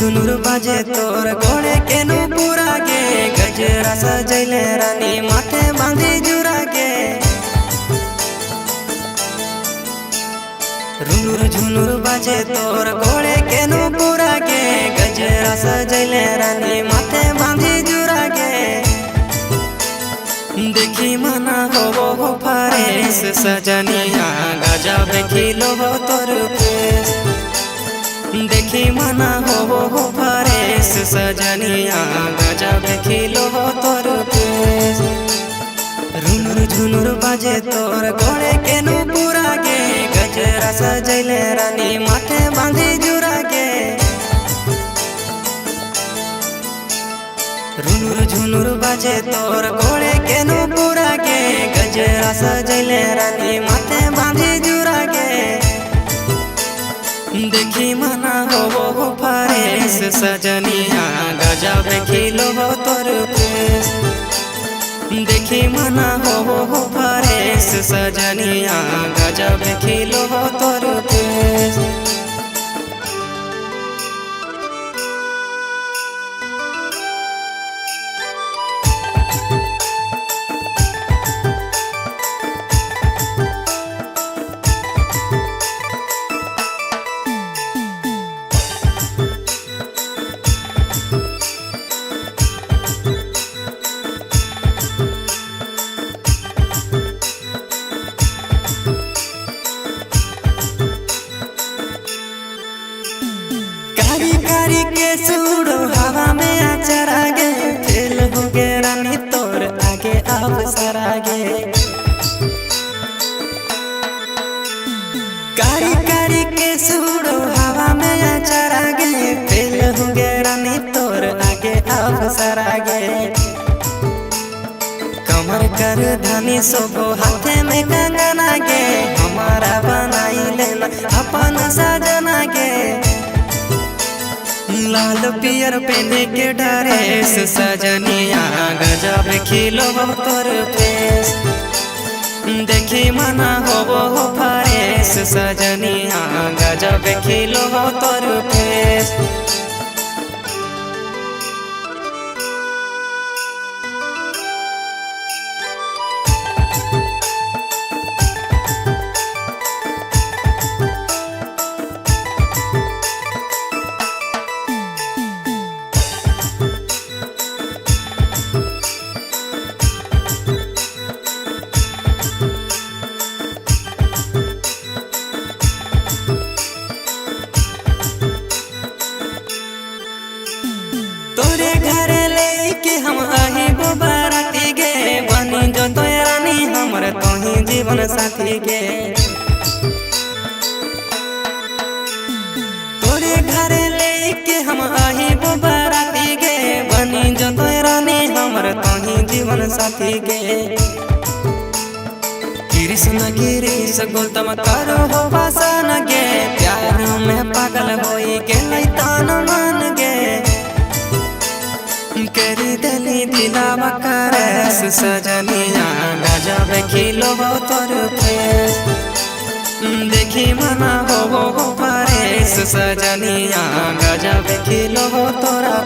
झुनुर बाजे तोर घोड़े केनु पूरा गे गजरा सजैले रानी माथे बांधी जुरा गे रुनुर झुनुर बाजे तोर घोड़े केनु पूरा गे गजरा सजैले रानी माथे बांधी जुरा गे देखी मना हो फारेस सजनिया गजब खिलो हो तोर फेस देखी मना हो फारेस सजनिया गजब खिलो हो तोर फेस रुनुर झुनुर बाजे तोर घोड़े केनु पूरा गे गजरा सजैले रानी माथे बांधी जुरा गे रुनुर झुनुर बाजे तोर घोड़े केनु पूरा गे गजरा सजैले रानी माथे बांधी जुरा गे देखी मना हो फारेस सजनिया गजब खिलो हो तोर फेस देखी मना हो फारेस सजनिया गजब खिलो हो तोर फेस कारी के सूड़ो हवा में आचरा गे फेल हो गे रानी तोर आगे अवसर आगे कारी के सूड़ो हवा में आचरा गे फेल हो गे रानी तोर आगे अवसर आगे कमर कर धनी सोबो हाथे में कंगना गे हमारा बनाई लेना अपन सजना गे लाल पियर पहने के ड्रेस सजनिया गजब खिलो हो तोर फेस देखी मना हो फारेस सजनिया गजब खिलो हो तोर फेस तोरे घर लेके हम आही बाराती गे बनी जो तो रानी हमर तोही जीवन साथी गे तोरे घर लेके हम आही बाराती गे बनी जो तो रानी हमर तोही जीवन साथी गे कृष्ण गिरीश गौतम करो हो वासन गे प्यार में पागल होई गे लैतान मान गे करी दली दिलावा करस सजनिया गजब खिलो हो तोर फेस देखी मना हो फारेस सजनिया गजब खिलो हो तोरा।